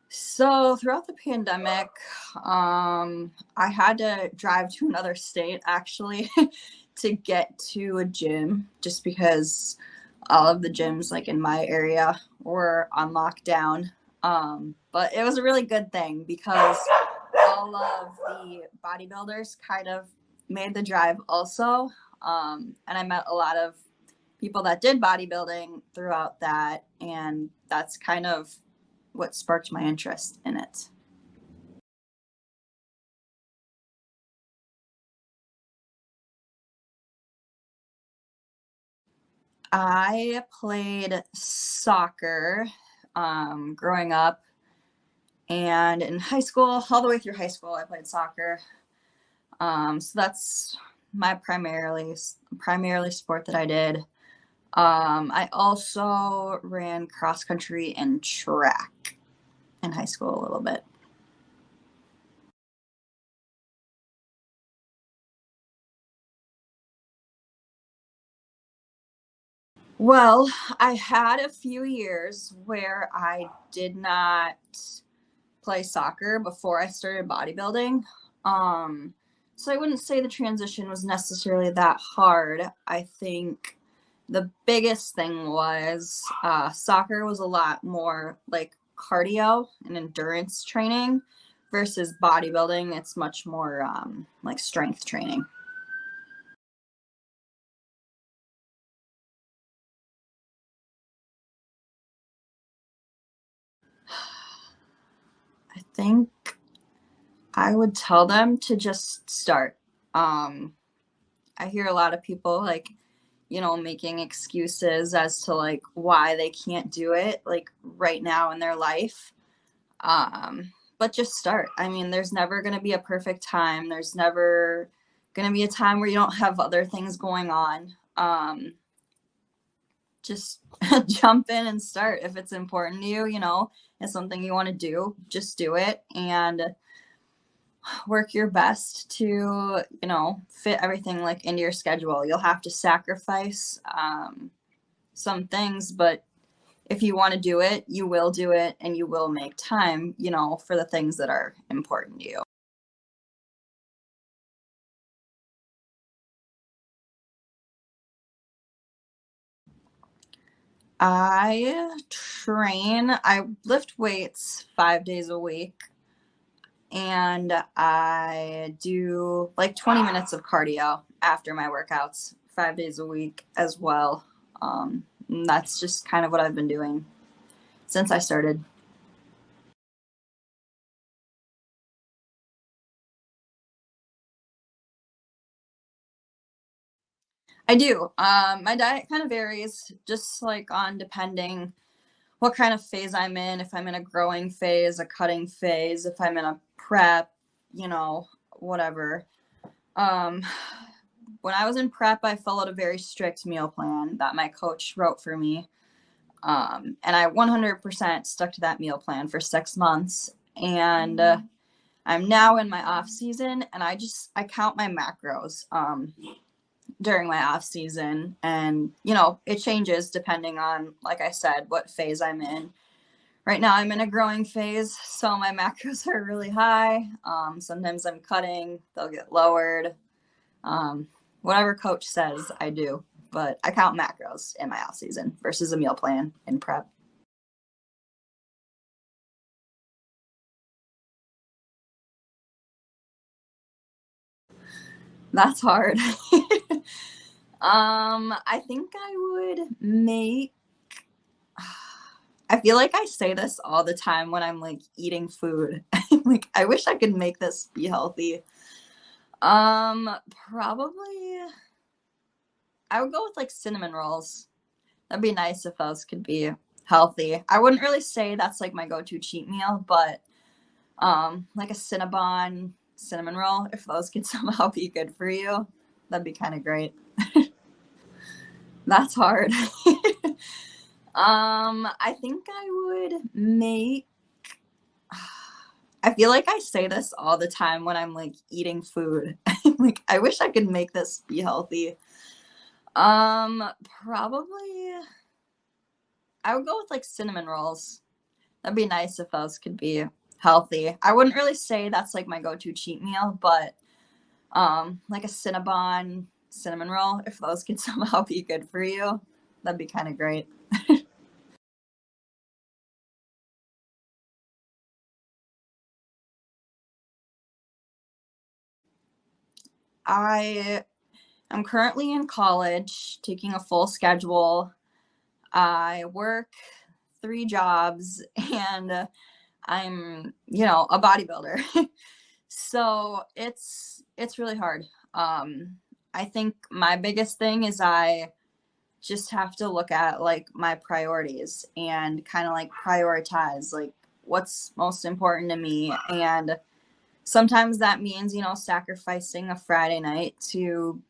So throughout the pandemic, I had to drive to another state actually to get to a gym just because all of the gyms like in my area were on lockdown. But it was a really good thing because all of the bodybuilders kind of made the drive also. And I met a lot of people that did bodybuilding throughout that. And that's kind of what sparked my interest in it. I played soccer growing up, and in high school, all the way through high school, I played soccer. So that's my primarily sport that I did. I also ran cross country and track in high school a little bit. Well, I had a few years where I did not play soccer before I started bodybuilding. Um, so I wouldn't say the transition was necessarily that hard. I think the biggest thing was soccer was a lot more like cardio and endurance training versus bodybuilding. It's much more like strength training. I think I would tell them to just start. Um, I hear a lot of people like, making excuses as to like why they can't do it like right now in their life. But just start. I mean, there's never going to be a perfect time. There's never going to be a time where you don't have other things going on. Just jump in and start. If it's important to you, it's something you want to do, just do it and work your best to, fit everything like into your schedule. You'll have to sacrifice some things, but if you want to do it, you will do it and you will make time, for the things that are important to you. I lift weights 5 days a week and I do like 20 minutes of cardio after my workouts 5 days a week as well. And that's just kind of what I've been doing since I started. I do. My diet kind of varies just like on depending what kind of phase I'm in, if I'm in a growing phase, a cutting phase, if I'm in a prep, whatever. Um, when I was in prep, I followed a very strict meal plan that my coach wrote for me. And I 100% stuck to that meal plan for 6 months. And I'm now in my off season and I count my macros during my off season. And, it changes depending on, like I said, what phase I'm in. Right now I'm in a growing phase, so my macros are really high. Sometimes I'm cutting, they'll get lowered. Um, Whatever coach says, I do. But I count macros in my off season versus a meal plan in prep. That's hard. I think I would make. I feel like I say this all the time when I'm like eating food. Like I wish I could make this be healthy. Probably I would go with like cinnamon rolls. That'd be nice if those could be healthy. I wouldn't really say that's like my go-to cheat meal, but like a Cinnabon cinnamon roll, if those could somehow be good for you, that'd be kind of great. That's hard. I think I would make. I feel like I say this all the time when I'm like eating food. Like I wish I could make this be healthy. Probably I would go with like cinnamon rolls. That'd be nice if those could be healthy. I wouldn't really say that's like my go-to cheat meal, but like a Cinnabon cinnamon roll, if those could somehow be good for you, that'd be kind of great. I am currently in college, taking a full schedule. I work 3 jobs and I'm, a bodybuilder. So it's really hard. I think my biggest thing is I just have to look at like my priorities and kind of like prioritize like what's most important to me. And sometimes that means, sacrificing a Friday night to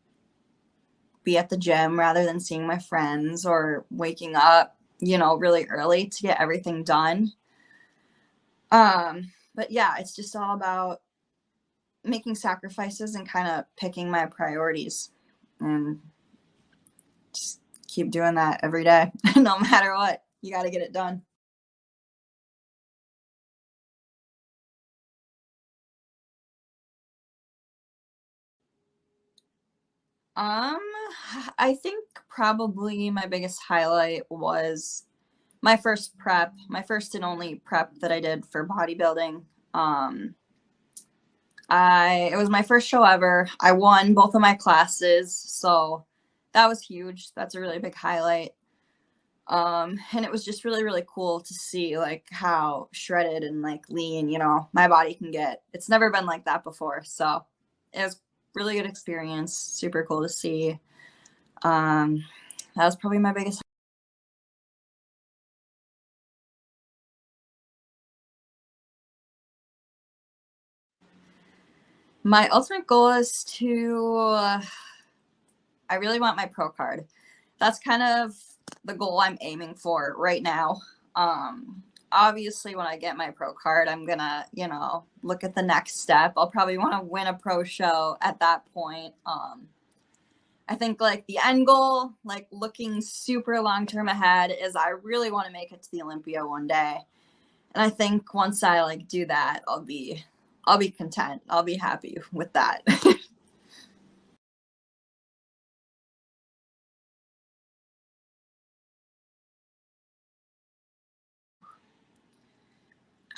be at the gym rather than seeing my friends, or waking up, really early to get everything done. But yeah, it's just all about making sacrifices and kind of picking my priorities, and just keep doing that every day. No matter what, you got to get it done. Um, I think probably my biggest highlight was my first and only prep that I did for bodybuilding. It was my first show ever. I won both of my classes, so that was huge. That's a really big highlight. And it was just really, really cool to see like how shredded and like lean, my body can get. It's never been like that before. So it was really good experience. Super cool to see. Um, that was probably my biggest. My ultimate goal is I really want my pro card. That's kind of the goal I'm aiming for right now. Obviously, when I get my pro card, I'm gonna, look at the next step. I'll probably want to win a pro show at that point. I think like the end goal, like looking super long term ahead, is I really want to make it to the Olympia one day. And I think once I like do that, I'll be content. I'll be happy with that.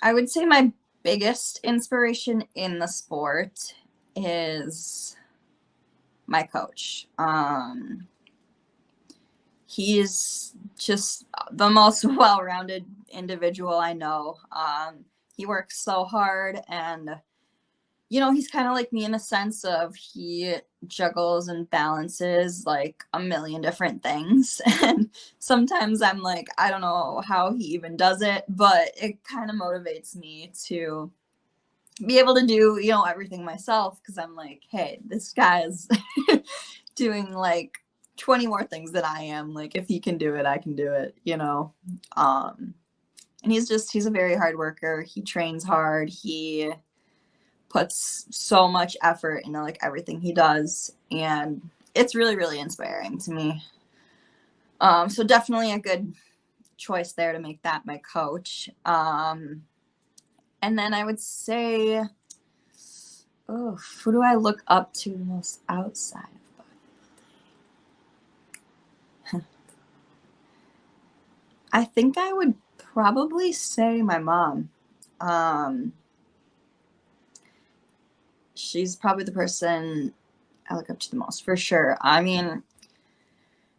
I would say my biggest inspiration in the sport is my coach. He's just the most well-rounded individual I know. He works so hard, and he's kind of like me in the sense of he juggles and balances like a million different things. And sometimes I'm like, I don't know how he even does it, but it kind of motivates me to be able to do, everything myself, because I'm like, hey, this guy is doing like 20 more things than I am. Like, if he can do it, I can do it. And he's a very hard worker. He trains hard. He puts so much effort into like everything he does, and it's really, really inspiring to me. So definitely a good choice there to make that my coach. And then I would say, oh, who do I look up to the most outside of body? I think I would probably say my mom. Um, she's probably the person I look up to the most, for sure. I mean,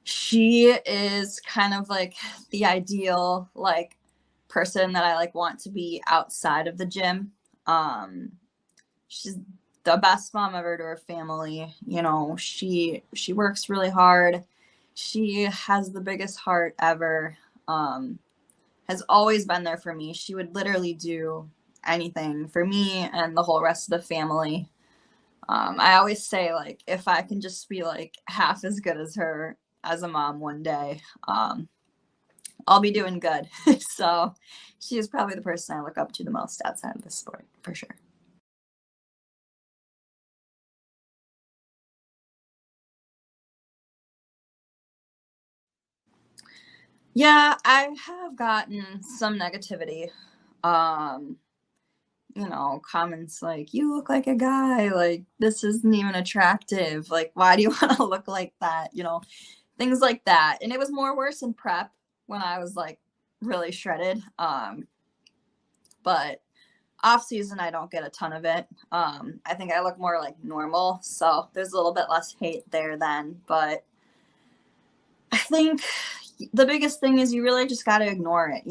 she is kind of like the ideal like person that I like want to be outside of the gym. Um, she's the best mom ever to her family. She works really hard. She has the biggest heart ever. Has always been there for me. She would literally do anything for me and the whole rest of the family. I always say like if I can just be like half as good as her as a mom one day, I'll be doing good. So she is probably the person I look up to the most outside of the sport, for sure. Yeah, I have gotten some negativity. Um, comments like, "You look like a guy," like, "This isn't even attractive," like, "Why do you wanna look like that?" Things like that, and it was more worse in prep when I was, like, really shredded, but off season, I don't get a ton of it. I think I look more like normal, so there's a little bit less hate there then, but I think the biggest thing is you really just got to ignore it.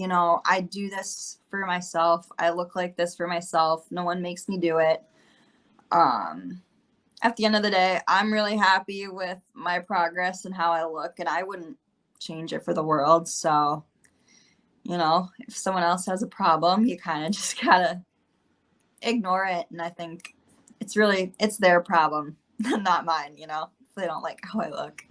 I do this for myself. I look like this for myself. No one makes me do it. Um, at the end of the day, I'm really happy with my progress and how I look, and I wouldn't change it for the world. So, if someone else has a problem, you kind of just gotta ignore it. And I think it's their problem, not mine, if they don't like how I look.